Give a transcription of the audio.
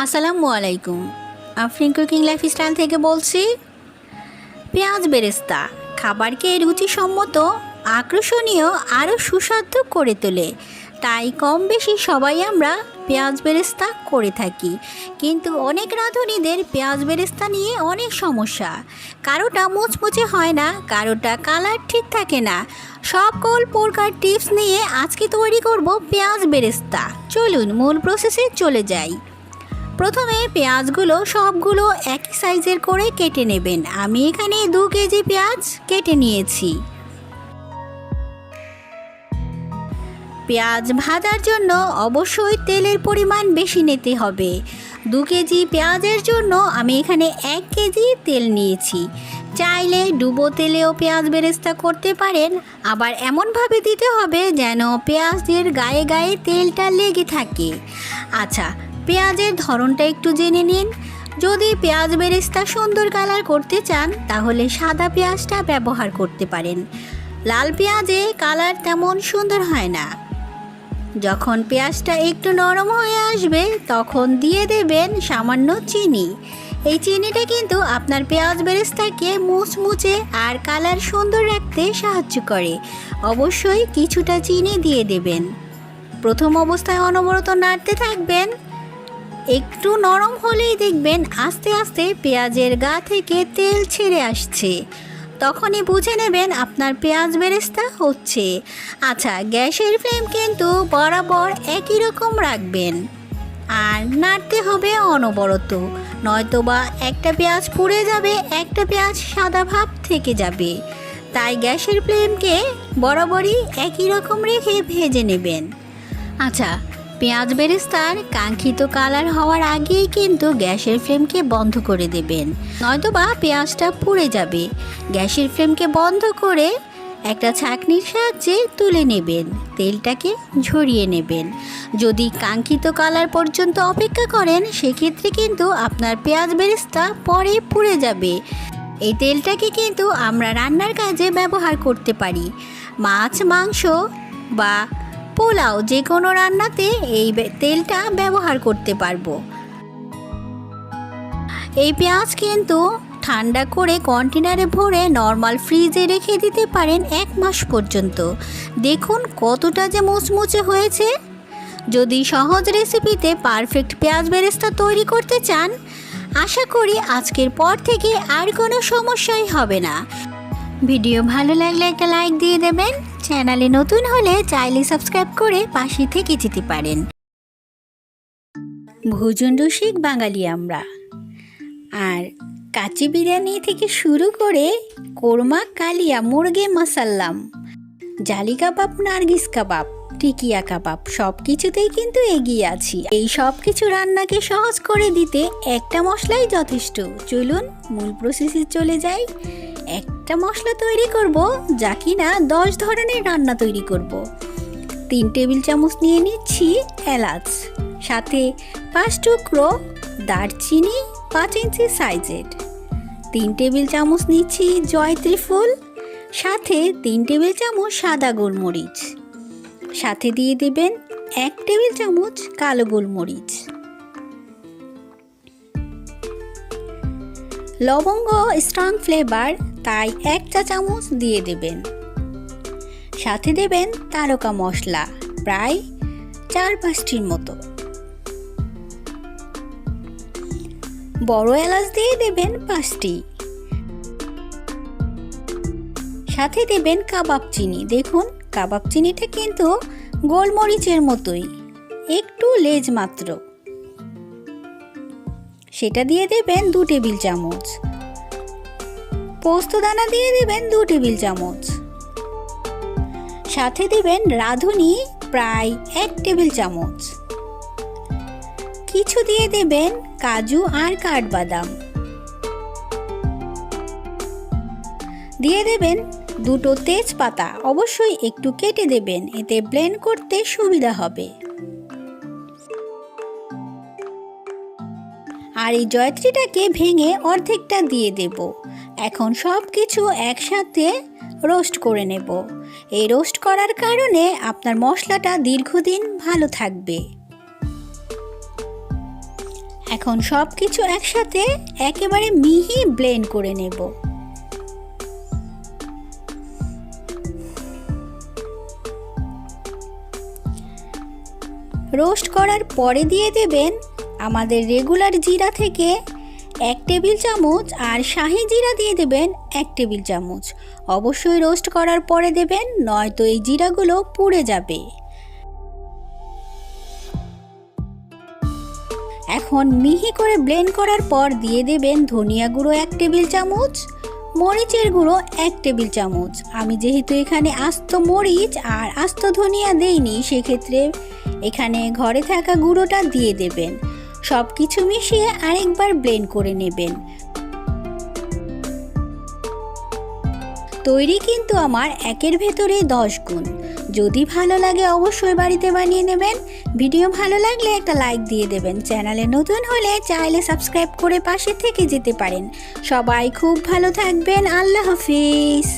আসসালামু আলাইকুম। Afrin cooking lifestyle থেকে বলছি। পেঁয়াজ বেরেস্তা খাবারকে রুচিসম্মত, আকর্ষণীয় আরও সুস্বাদু করে তোলে। তাই কম বেশি সবাই আমরা পেঁয়াজ বেরেস্তা করে থাকি। কিন্তু অনেক রাঁধুনিদের পেঁয়াজ বেরেস্তা নিয়ে অনেক সমস্যা। কারোটা মুচমুচে হয় না, কারোটা কালার ঠিক থাকে না। সকল প্রকার টিপস নিয়ে আজকে তৈরি করব পেঁয়াজ বেরেস্তা। চলুন মূল প্রসেসে চলে যাই। প্রথমে পেঁয়াজগুলো সবগুলো একই সাইজের করে কেটে নেবেন। আমি এখানে 2 কেজি পেঁয়াজ কেটে নিয়েছি। পেঁয়াজ ভাজার জন্য অবশ্যই তেলের পরিমাণ বেশি নিতে হবে। 2 কেজি পেঁয়াজের জন্য আমি এখানে 1 কেজি তেল নিয়েছি। চাইলে ডুবো তেলেও পেঁয়াজ বেরেস্তা করতে পারেন। আবার এমনভাবে দিতে হবে যেন পেঁয়াজের গায়ে গায়ে তেলটা লেগে থাকে। আচ্ছা, পেঁয়াজের ধরনটা একটু জেনে নিন। যদি পেঁয়াজ বেরেস্তা সুন্দর কালার করতে চান তাহলে সাদা পেঁয়াজটা ব্যবহার করতে পারেন। লাল পেঁয়াজে কালার তেমন সুন্দর হয় না। যখন পেঁয়াজটা একটু নরম হয়ে আসবে তখন দিয়ে দেবেন সামান্য চিনি। এই চিনিটা কিন্তু আপনার পেঁয়াজ বেরেস্তাকে মুচমুচে আর কালার সুন্দর রাখতে সাহায্য করে। অবশ্যই কিছুটা চিনি দিয়ে দেবেন। প্রথম অবস্থায় অনবরত নাড়তে থাকবেন। একটু নরম হলেই দেখবেন আস্তে আস্তে পেঁয়াজের গা থেকে তেল ছেড়ে আসছে। তখনই বুঝে নেবেন আপনার পেঁয়াজ বেরেস্তা হচ্ছে। আচ্ছা, গ্যাসের ফ্লেম কিন্তু বরাবর একই রকম রাখবেন আর নাড়তে হবে অনবরত, নয়তোবা একটা পেঁয়াজ পুড়ে যাবে, একটা পেঁয়াজ সাদা ভাব থেকে যাবে। তাই গ্যাসের ফ্লেমকে বরাবরই একই রকম রেখে ভেজে নেবেন। আচ্ছা, পেঁয়াজ বেরেস্তার কাঙ্ক্ষিত কালার হওয়ার আগেই কিন্তু গ্যাসের ফ্লেমকে বন্ধ করে দেবেন, নয়তোবা পেঁয়াজটা পুড়ে যাবে। গ্যাসের ফ্লেমকে বন্ধ করে একটা ছাঁকনির সাহায্যে তুলে নেবেন, তেলটাকে ঝরিয়ে নেবেন। যদি কাঙ্ক্ষিত কালার পর্যন্ত অপেক্ষা করেন সেক্ষেত্রে কিন্তু আপনার পেঁয়াজ বেরেস্তা পরে পুড়ে যাবে। এই তেলটাকে কিন্তু আমরা রান্নার কাজে ব্যবহার করতে পারি। মাছ, মাংস বা পোলাও যে কোনো রান্নাতে এই তেলটা ব্যবহার করতে পারবো। এই পেঁয়াজ কিন্তু ঠান্ডা করে কন্টেনারে ভরে নর্মাল ফ্রিজে রেখে দিতে পারেন 1 মাস পর্যন্ত। দেখুন কতটা যে মুচমুচে হয়েছে। যদি সহজ রেসিপিতে পারফেক্ট পেঁয়াজ বেরেস্তা তৈরি করতে চান, আশা করি আজকের পর থেকে আর কোনো সমস্যাই হবে না। ভিডিও ভালো লাগলে একটা লাইক দিয়ে দেবেন। চ্যানেলে নতুন হলে চাইলে সাবস্ক্রাইব করে পাশে থেকে যেতে পারেন। ভোজন রসিক বাঙালি আমরা, আর কাচ্চি বিরিয়ানি থেকে শুরু করে কোরমা, কালিয়া, মুরগে মাসাল্লাম, জালি কাবাব, নার্গিস কাবাব, টিকিয়া কাবাব সব কিছুতেই কিন্তু এগিয়ে আছি। এই সব কিছু রান্নাকে সহজ করে দিতে একটা মশলাই যথেষ্ট। চলুন মূল প্রসেসে চলে যাই। একটা মশলা তৈরি করব যা কিনা 10 ধরনের রান্না তৈরি করব। 3 টেবিল চামচ নিয়ে নিচ্ছি এলাচ, সাথে 5 টুকরো দারচিনি 5 ইঞ্চি সাইজের। 3 টেবিল চামচ নিচ্ছি জয়ত্রী ফুল, সাথে 3 টেবিল চামচ সাদা গোলমরিচ, সাথে দিয়ে দেবেন 1 টেবিল চামচ কালো গোলমরিচ। লবঙ্গ স্ট্রং ফ্লেভার, তাই 1 চা চামচ দিয়ে দেবেন। সাথে দেবেন তারকা মশলা প্রায় 4-5টির মতো। বড় এলাচ দিয়ে দেবেন 5টি। সাথে দেবেন কাবাব চিনি। দেখুন কাবাব চিনিটা কিন্তু গোলমরিচের মতোই, একটু লেজ মাত্র। সেটা দিয়ে দেবেন 2 টেবিল চামচ। পোস্তদানা দিয়ে দেবেন 2 টেবিল চামচ। সাথে দেবেন রাঁধুনি প্রায় 1 টেবিল চামচ। কিছু দিয়ে দেবেন কাজু আর কাঠবাদাম। দিয়ে দেবেন 2টো তেজপাতা, অবশ্যই একটু কেটে দেবেন, এতে ব্লেন্ড করতে সুবিধা হবে। আর এই জয়ত্রীটাকে ভেঙে অর্ধেকটা দিয়ে দেব। এখন সব কিছু একসাথে রোস্ট করে নেব। এই রোস্ট করার কারণে আপনার মশলাটা দীর্ঘদিন ভালো থাকবে। এখন সব কিছু একসাথে একেবারে মিহি ব্লেন্ড করে নেব। রোস্ট করার পরে দিয়ে দেবেন আমাদের রেগুলার জিরা থেকে 1 টেবিল চামচ আর শাহি জিরা দিয়ে দেবেন 1 টেবিল চামচ। অবশ্যই রোস্ট করার পরে দেবেন, নয়তো এই জিরাগুলো পুড়ে যাবে। এখন মিহি করে ব্লেন্ড করার পর দিয়ে দেবেন ধনিয়া গুঁড়ো 1 টেবিল চামচ, মরিচের গুঁড়ো 1 টেবিল চামচ। আমি যেহেতু এখানে আস্ত মরিচ আর আস্ত ধনিয়া দেইনি, সেক্ষেত্রে এখানে ঘরে থাকা গুঁড়োটা দিয়ে দেবেন। সব কিছু মিশিয়ে আরেকবার ব্লেন্ড করে নেবেন। তৈরি কিন্তু আমার 1-এর ভেতরে 10 গুণ। যদি ভালো লাগে অবশ্যই বাড়িতে বানিয়ে নেবেন। ভিডিও ভালো লাগলে একটা লাইক দিয়ে দেবেন। চ্যানেলে নতুন হলে চাইলে সাবস্ক্রাইব করে পাশে থেকে যেতে পারেন। সবাই খুব ভালো থাকবেন। আল্লাহ হাফিজ।